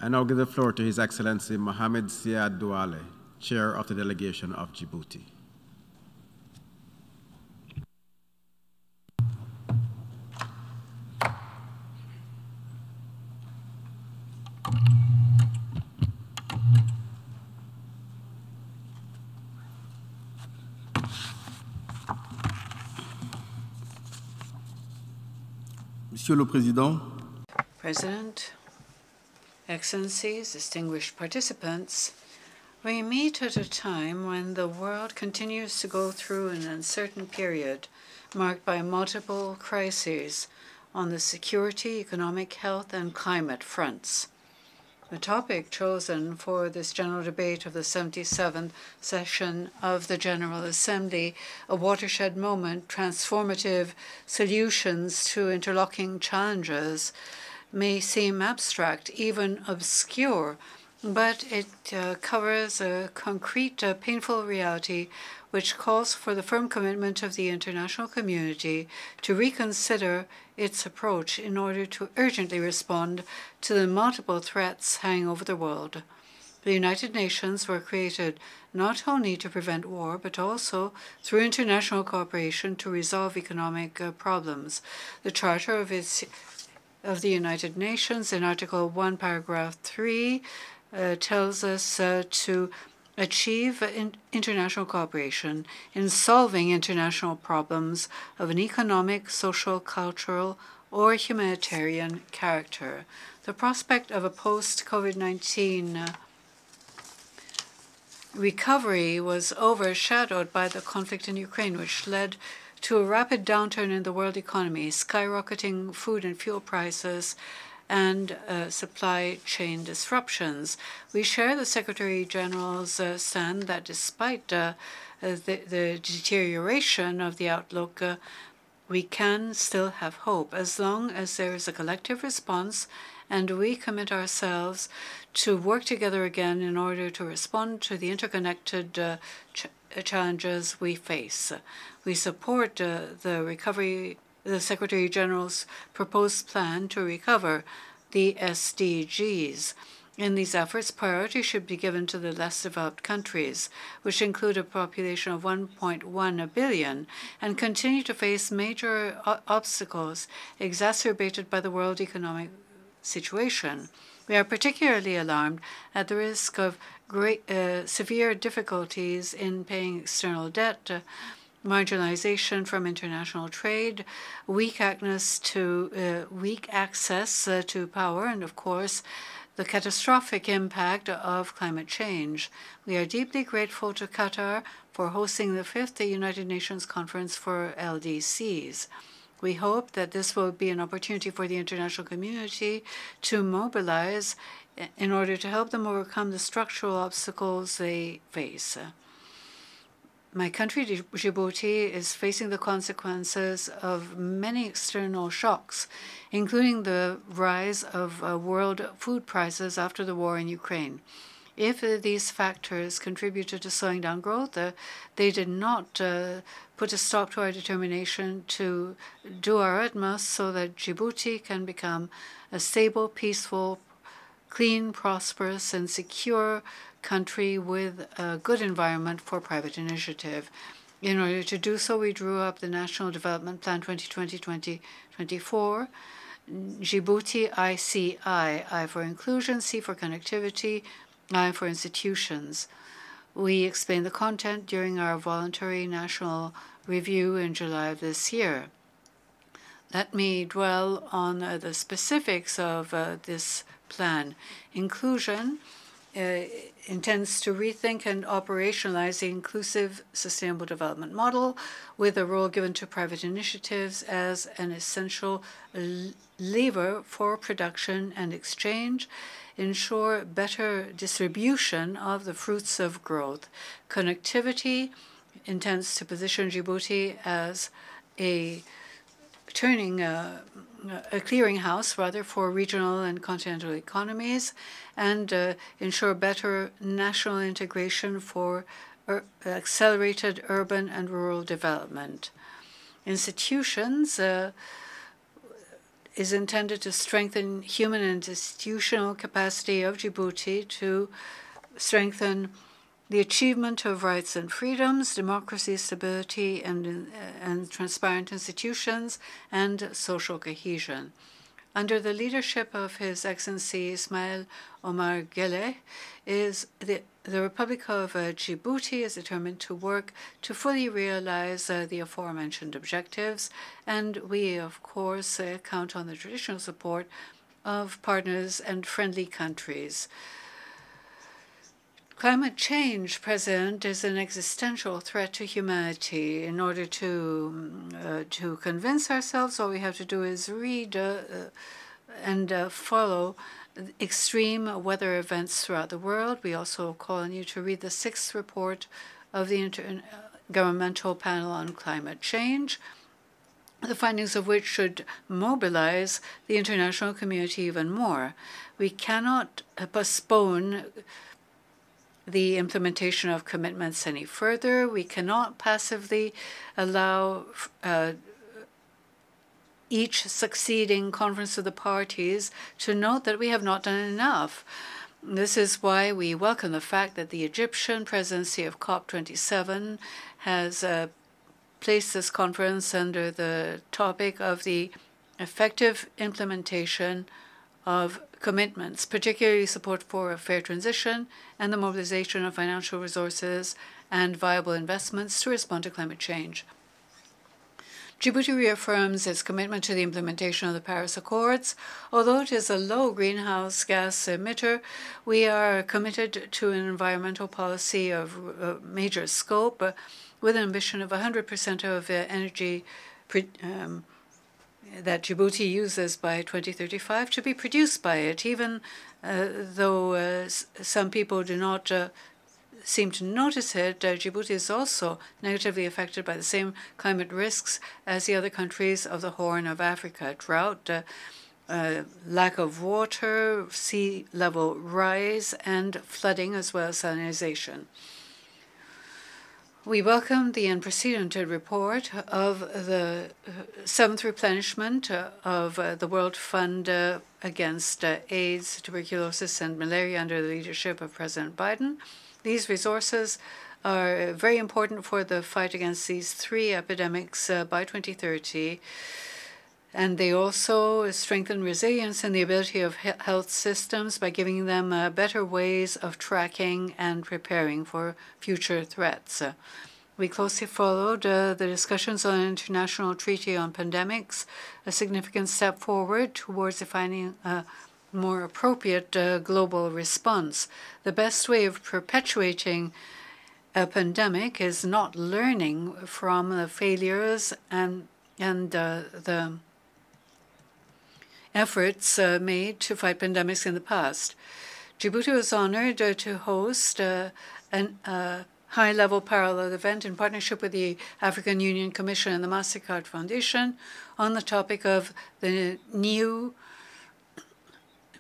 I now give the floor to His Excellency Mohamed Siad Doualeh, Chair of the Delegation of Djibouti. Monsieur le Président, President, Excellencies, distinguished participants, we meet at a time when the world continues to go through an uncertain period marked by multiple crises on the security, economic, health, and climate fronts. The topic chosen for this general debate of the 77th session of the General Assembly, a watershed moment, transformative solutions to interlocking challenges, may seem abstract, even obscure, but it covers a concrete, painful reality which calls for the firm commitment of the international community to reconsider its approach in order to urgently respond to the multiple threats hanging over the world. The United Nations were created not only to prevent war, but also through international cooperation to resolve economic problems. The Charter of the United Nations in Article 1, Paragraph 3 tells us to achieve international cooperation in solving international problems of an economic, social, cultural, or humanitarian character. The prospect of a post-COVID-19 recovery was overshadowed by the conflict in Ukraine, which led to a rapid downturn in the world economy, skyrocketing food and fuel prices, and supply chain disruptions. We share the Secretary General's stand that despite the deterioration of the outlook, we can still have hope as long as there is a collective response and we commit ourselves to work together again in order to respond to the interconnected challenges we face. We support the Secretary General's proposed plan to recover the SDGs. In these efforts, priority should be given to the less developed countries, which include a population of 1.1 billion and continue to face major obstacles exacerbated by the world economic situation. We are particularly alarmed at the risk of severe difficulties in paying external debt, marginalization from international trade, weak access to power, and of course, the catastrophic impact of climate change. We are deeply grateful to Qatar for hosting the 5th United Nations Conference for LDCs. We hope that this will be an opportunity for the international community to mobilize in order to help them overcome the structural obstacles they face. My country, Djibouti, is facing the consequences of many external shocks, including the rise of world food prices after the war in Ukraine. If these factors contributed to slowing down growth, they did not put a stop to our determination to do our utmost so that Djibouti can become a stable, peaceful, clean, prosperous, and secure country with a good environment for private initiative. In order to do so, we drew up the National Development Plan 2020-2024, Djibouti ICI, I for inclusion, C for connectivity, I for institutions. We explained the content during our voluntary national review in July of this year. Let me dwell on the specifics of this plan. Inclusion intends to rethink and operationalize the inclusive sustainable development model with a role given to private initiatives as an essential lever for production and exchange, ensure better distribution of the fruits of growth. Connectivity intends to position Djibouti as a clearinghouse rather for regional and continental economies and ensure better national integration for accelerated urban and rural development. Institutions is intended to strengthen human and institutional capacity of Djibouti to strengthen the achievement of rights and freedoms, democracy, stability, and transparent institutions, and social cohesion. Under the leadership of His Excellency Ismail Omar Guelleh, the Republic of Djibouti is determined to work to fully realize the aforementioned objectives, and we, of course, count on the traditional support of partners and friendly countries. Climate change, President, is an existential threat to humanity. In order to convince ourselves, all we have to do is read and follow extreme weather events throughout the world. We also call on you to read the 6th report of the Intergovernmental Panel on Climate Change, the findings of which should mobilize the international community even more. We cannot postpone the implementation of commitments any further. We cannot passively allow each succeeding conference of the parties to note that we have not done enough. This is why we welcome the fact that the Egyptian presidency of COP27 has placed this conference under the topic of the effective implementation of commitments, particularly support for a fair transition and the mobilization of financial resources and viable investments to respond to climate change. Djibouti reaffirms its commitment to the implementation of the Paris Accords. Although it is a low greenhouse gas emitter, we are committed to an environmental policy of major scope with an ambition of 100% of energy that Djibouti uses by 2035 to be produced by it, even though some people do not seem to notice it. Djibouti is also negatively affected by the same climate risks as the other countries of the Horn of Africa: drought, lack of water, sea level rise, and flooding, as well as salinization. We welcome the unprecedented report of the 7th replenishment of the World Fund against AIDS, tuberculosis, and malaria under the leadership of President Biden. These resources are very important for the fight against these 3 epidemics by 2030. And they also strengthen resilience and the ability of health systems by giving them better ways of tracking and preparing for future threats. We closely followed the discussions on an international treaty on pandemics, a significant step forward towards defining a more appropriate global response. The best way of perpetuating a pandemic is not learning from the failures and the efforts made to fight pandemics in the past. Djibouti was honored to host a high-level parallel event in partnership with the African Union Commission and the MasterCard Foundation on the topic of the new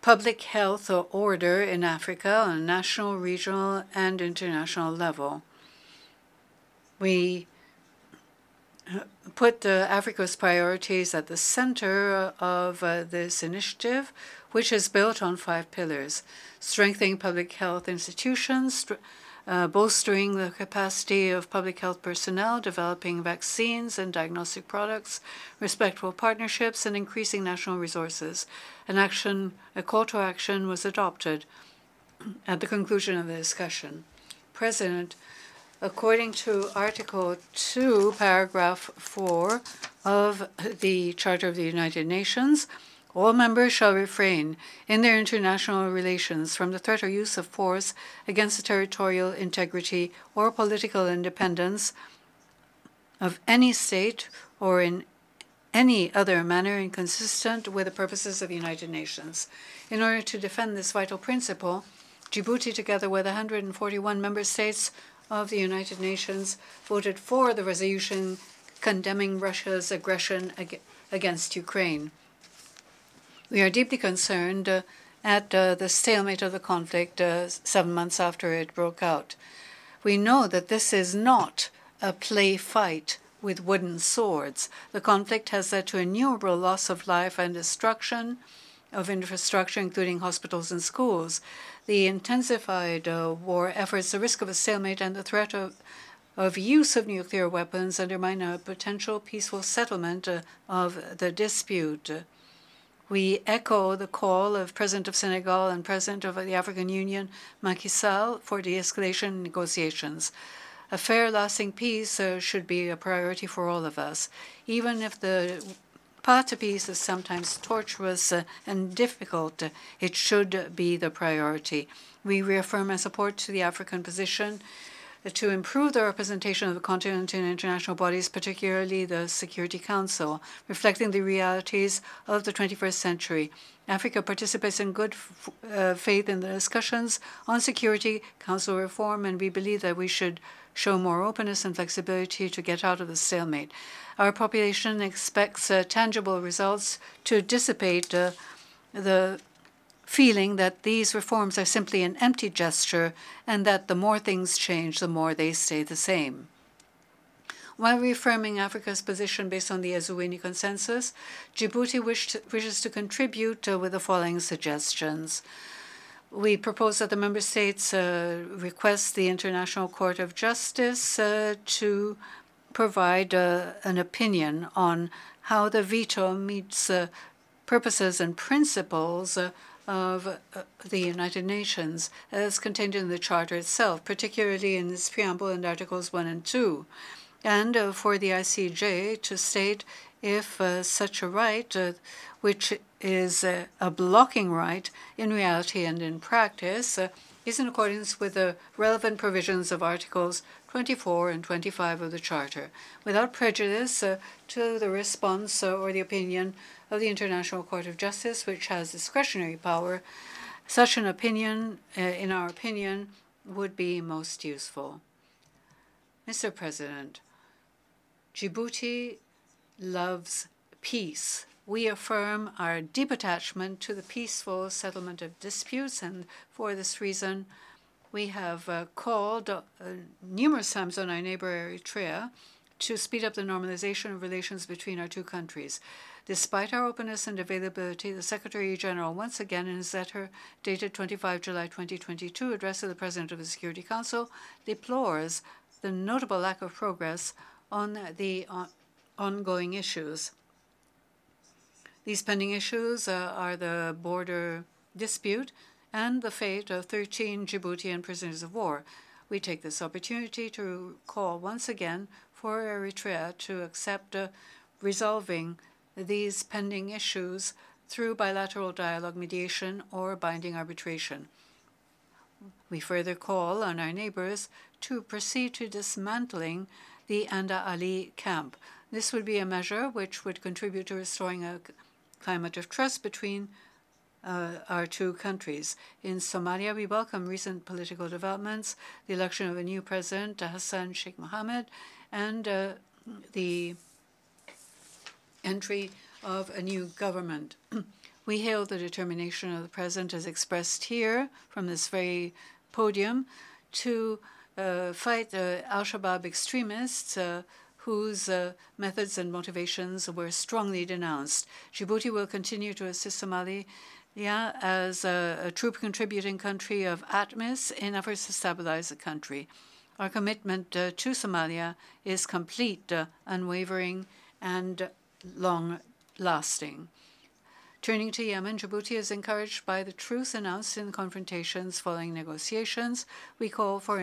public health order in Africa on a national, regional, and international level. We put Africa's priorities at the center of this initiative, which is built on 5 pillars: strengthening public health institutions, bolstering the capacity of public health personnel, developing vaccines and diagnostic products, respectful partnerships, and increasing national resources. A call to action was adopted at the conclusion of the discussion. President, according to Article 2, Paragraph 4 of the Charter of the United Nations, all members shall refrain in their international relations from the threat or use of force against the territorial integrity or political independence of any state or in any other manner inconsistent with the purposes of the United Nations. In order to defend this vital principle, Djibouti, together with 141 member states of the United Nations, voted for the resolution condemning Russia's aggression against Ukraine. We are deeply concerned at the stalemate of the conflict 7 months after it broke out. We know that this is not a play fight with wooden swords. The conflict has led to innumerable loss of life and destruction of infrastructure, including hospitals and schools. The intensified war efforts, the risk of a stalemate, and the threat of use of nuclear weapons undermine a potential peaceful settlement of the dispute. We echo the call of President of Senegal and President of the African Union, Macky Sall, for de-escalation negotiations. A fair, lasting peace should be a priority for all of us, even if the path to peace is sometimes tortuous and difficult. It should be the priority. We reaffirm our support to the African position to improve the representation of the continent in international bodies, particularly the Security Council, reflecting the realities of the 21st century. Africa participates in good faith in the discussions on Security Council reform, and we believe that we should show more openness and flexibility to get out of the stalemate. Our population expects tangible results to dissipate the feeling that these reforms are simply an empty gesture and that the more things change, the more they stay the same. While reaffirming Africa's position based on the Azouini Consensus, Djibouti wishes to contribute with the following suggestions. We propose that the member states request the International Court of Justice to provide an opinion on how the veto meets purposes and principles of the United Nations as contained in the Charter itself, particularly in its preamble and Articles 1 and 2, and for the ICJ to state if such a right, which is a blocking right in reality and in practice, is in accordance with the relevant provisions of Articles 24 and 25 of the Charter, without prejudice to the response or the opinion of the International Court of Justice, which has discretionary power. Such an opinion, in our opinion, would be most useful. Mr. President, Djibouti loves peace. We affirm our deep attachment to the peaceful settlement of disputes, and for this reason, we have called numerous times on our neighbor Eritrea to speed up the normalization of relations between our two countries. Despite our openness and availability, the Secretary-General once again, in his letter dated 25 July 2022, addressed to the President of the Security Council, deplores the notable lack of progress on the ongoing issues. These pending issues are the border dispute and the fate of 13 Djiboutian prisoners of war. We take this opportunity to call once again for Eritrea to accept resolving these pending issues through bilateral dialogue, mediation, or binding arbitration. We further call on our neighbors to proceed to dismantling the Anda Ali camp. This would be a measure which would contribute to restoring a climate of trust between our two countries. In Somalia, we welcome recent political developments, the election of a new president, Hassan Sheikh Mohamed, and the entry of a new government. We hail the determination of the president as expressed here from this very podium to fight al-Shabaab extremists whose methods and motivations were strongly denounced. Djibouti will continue to assist Somalia as a troop contributing country of ATMIS in efforts to stabilize the country. Our commitment to Somalia is complete, unwavering, and long-lasting. Turning to Yemen, Djibouti is encouraged by the truce announced in confrontations following negotiations. We call for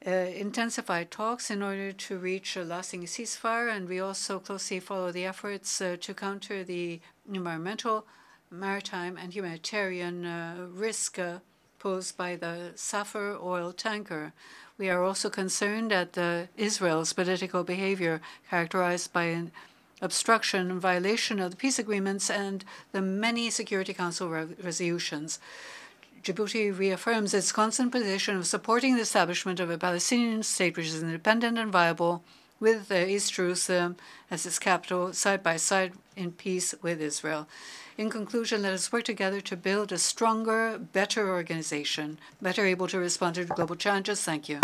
intensified talks in order to reach a lasting ceasefire, and we also closely follow the efforts to counter the environmental, maritime, and humanitarian risk posed by the Safar oil tanker. We are also concerned at Israel's political behavior characterized by an obstruction and violation of the peace agreements and the many Security Council resolutions. Djibouti reaffirms its constant position of supporting the establishment of a Palestinian state which is independent and viable, with East Jerusalem as its capital, side by side in peace with Israel. In conclusion, let us work together to build a stronger, better organization, better able to respond to global challenges. Thank you.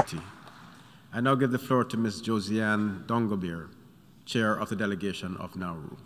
I now give the floor to Ms. Josiane Dongobir, Chair of the Delegation of Nauru.